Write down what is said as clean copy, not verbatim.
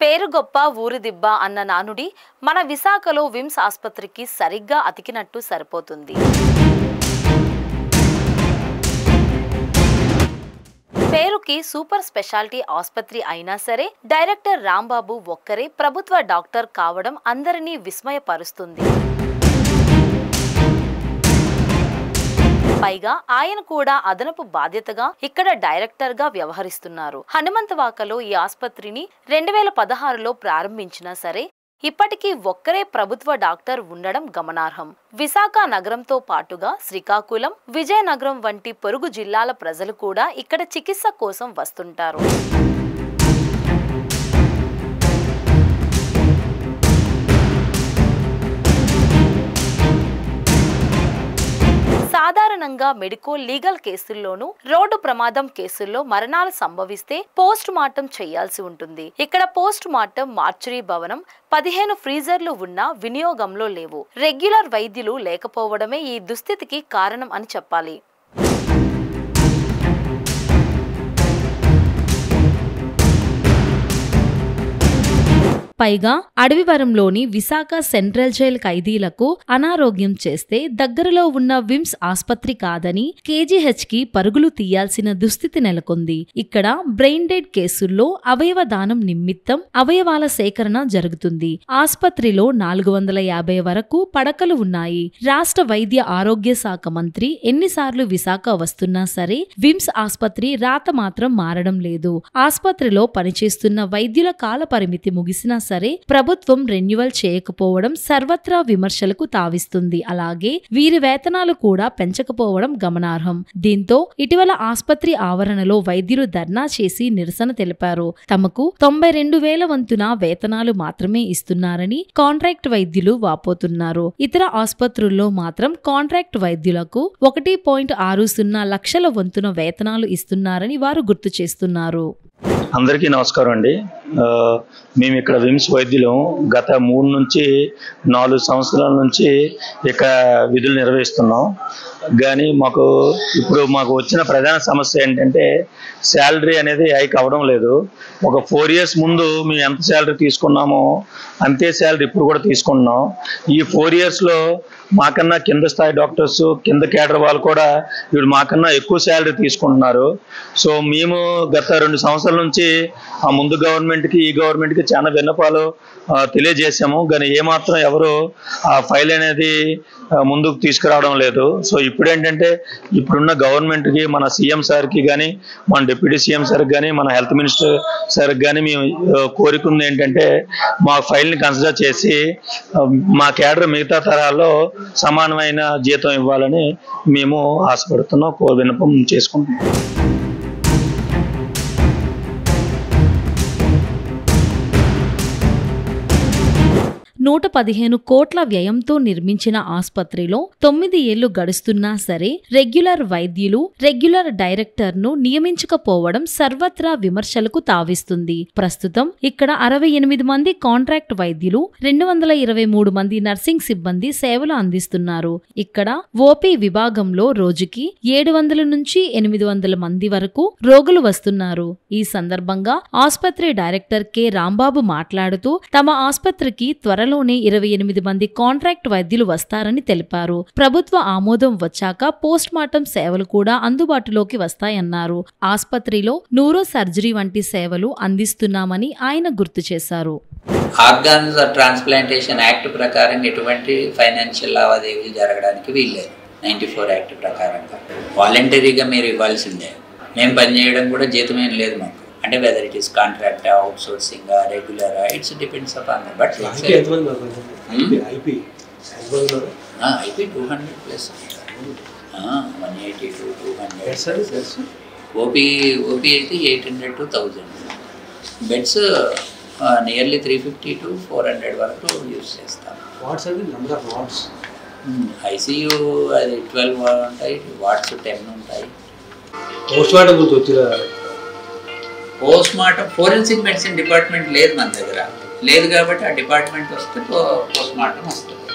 పేరు గొప్ప ఊరు దిబ్బ అన్న నానుడి మన విశాఖలో విమ్స్ ఆసుపత్రికి సరిగ్గా అతికినట్టు సరిపోతుంది. పేరుకి సూపర్ స్పెషాలిటీ ఆసుపత్రి అయినా సరే డైరెక్టర్ రాంబాబు ఒక్కరే ప్రభుత్వ డాక్టర్ కావడం అందరినీ విస్మయపరుస్తుంది. పైగా ఆయన కూడా అదనపు బాధ్యతగా ఇక్కడ డైరెక్టర్ గా వ్యవహరిస్తున్నారు. హనుమంతవాకలో ఈ ఆసుపత్రిని 2016లో ప్రారంభించినా సరే ఇప్పటికీ ఒక్కరే ప్రభుత్వ డాక్టర్ ఉండడం గమనార్హం. విశాఖ నగరంతో పాటుగా శ్రీకాకుళం, విజయనగరం వంటి పొరుగు జిల్లాల ప్రజలు కూడా ఇక్కడ చికిత్స కోసం వస్తుంటారు. సాధారణంగా మెడికల్ లీగల్ కేసుల్లోనూ రోడ్డు ప్రమాదం కేసుల్లో మరణాలు సంభవిస్తే పోస్ట్ మార్టం చేయాల్సి ఉంటుంది. ఇక్కడ పోస్ట్ మార్టం మార్చురీ భవనం 15 ఫ్రీజర్లు ఉన్నా వినియోగంలో లేవు. రెగ్యులర్ వైద్యులు లేకపోవడమే ఈ దుస్థితికి కారణం అని చెప్పాలి. పైగా అడవివరంలోని విశాఖ సెంట్రల్ జైల్ ఖైదీలకు అనారోగ్యం చేస్తే దగ్గరలో ఉన్న విమ్స్ ఆసుపత్రి కాదని కేజీహెచ్కి పరుగులు తీయాల్సిన దుస్థితి నెలకొంది. ఇక్కడ బ్రెయిన్ డెడ్ కేసుల్లో అవయవ దానం నిమిత్తం అవయవాల సేకరణ జరుగుతుంది. ఆసుపత్రిలో 450 వరకు పడకలు ఉన్నాయి. రాష్ట్ర వైద్య ఆరోగ్య శాఖ మంత్రి ఎన్నిసార్లు విశాఖ వస్తున్నా సరే విమ్స్ ఆసుపత్రి రాత మాత్రం మారడం లేదు. ఆసుపత్రిలో పనిచేస్తున్న వైద్యుల కాల పరిమితి ముగిసినా సరే ప్రభుత్వం రెన్యువల్ చేయకపోవడం సర్వత్రా విమర్శలకు తావిస్తుంది. అలాగే వీరి వేతనాలు కూడా పెంచకపోవడం గమనార్హం. దీంతో ఇటీవల ఆసుపత్రి ఆవరణలో వైద్యులు ధర్నా చేసి నిరసన తెలిపారు. తమకు 92,000 వంతున వేతనాలు మాత్రమే ఇస్తున్నారని కాంట్రాక్ట్ వైద్యులు వాపోతున్నారు. ఇతర ఆసుపత్రుల్లో మాత్రం కాంట్రాక్ట్ వైద్యులకు 1.60 లక్షల వంతున వేతనాలు ఇస్తున్నారని వారు గుర్తు చేస్తున్నారు. అందరికీ నమస్కారం అండి. మేము ఇక్కడ విమ్స్ వైద్యులం గత 3 నుంచి 4 సంవత్సరాల నుంచి ఇక విధులు నిర్వహిస్తున్నాం. కానీ ఇప్పుడు మాకు వచ్చిన ప్రధాన సమస్య ఏంటంటే శాలరీ అనేది హైక్ అవ్వడం లేదు. ఒక 4 years ముందు మేము ఎంత శాలరీ తీసుకున్నామో అంతే శాలరీ ఇప్పుడు కూడా తీసుకుంటున్నాం. ఈ 4 yearsలో మాకన్నా కింద స్థాయి డాక్టర్స్, కింద కేడర్ వాళ్ళు కూడా ఇప్పుడు మాకన్నా ఎక్కువ శాలరీ తీసుకుంటున్నారు. సో మేము గత 2 సంవత్సరాల నుంచి ఆ ముందు గవర్నమెంట్కి ఈ గవర్నమెంట్కి చాలా విన్నపాలు తెలియజేసాము. కానీ ఏమాత్రం ఎవరు ఆ ఫైల్ అనేది ముందుకు తీసుకురావడం లేదు. సో ఇప్పుడు ఏంటంటే ఇప్పుడున్న గవర్నమెంట్కి, మన సీఎం సార్కి కానీ, మన డిప్యూటీ సీఎం సార్కి కానీ, మన హెల్త్ మినిస్టర్ సార్కి కానీ మేము కోరుకుంది ఏంటంటే మా ఫైల్ని కన్సిడర్ చేసి మా కేడర్ మిగతా తరాల్లో సమానమైన జీతం ఇవ్వాలని మేము ఆశపడుతున్నాం, విన్నపం చేసుకుంటున్నాం. 115 కోట్ల వ్యయంతో నిర్మించిన ఆసుపత్రిలో 9 ఏళ్లు గడుస్తున్నా సరే రెగ్యులర్ వైద్యులు, రెగ్యులర్ డైరెక్టర్ను నియమించకపోవడం సర్వత్రా విమర్శలకు తావిస్తుంది. ప్రస్తుతం ఇక్కడ 68 మంది కాంట్రాక్ట్ వైద్యులు, 223 మంది నర్సింగ్ సిబ్బంది సేవలు అందిస్తున్నారు. ఇక్కడ ఓపీ విభాగంలో రోజుకి 700 నుంచి 800 మంది వరకు రోగులు వస్తున్నారు. ఈ సందర్భంగా ఆసుపత్రి డైరెక్టర్ కె రాంబాబు మాట్లాడుతూ తమ ఆసుపత్రికి త్వరలోనే 28 మంది కాంట్రాక్ట్ వైద్యులు వస్తారని తెలిపారు. ప్రభుత్వ ఆమోదం వచ్చాక పోస్ట్ మార్టం సేవలు కూడా అందుబాటులోకి వస్తాయన్నారు. ఆసుపత్రిలో న్యూరో సర్జరీ వంటి సేవలు అందిస్తున్నామని ఆయన గుర్తు చేశారు. ఆర్గాన్స్ ట్రాన్స్ప్లాంటేషన్ యాక్ట్ ప్రకారం ఎటువంటి ఫైనాన్షియల్ లావాదేవీలు జరగడానికి వీల్లేదు. 94 యాక్ట్ ప్రకారంగా వాలంటరీగా మీరు ఇవ్వాల్సిందే. మేము పనిచేయడం కూడా జీతం ఏం లేదు మాకు. అంటే whether it is contract, out sourcing, regular, it's depends upon that. But IP 200 plus, 180 to 200. OP అయితే 800 to 1000. బెడ్స్ నియర్లీ 350 to 400 వరకు యూజ్ చేస్తాం. ఐసీయూ అది 12 ఉంటాయి, వార్డ్స్ 10 ఉంటాయి. Post mortem forensic medicine department లేదు మన దగ్గర, లేదు కాబట్టి ఆ డిపార్ట్మెంట్ వస్తే పోస్ట్ మార్టం వస్తుంది.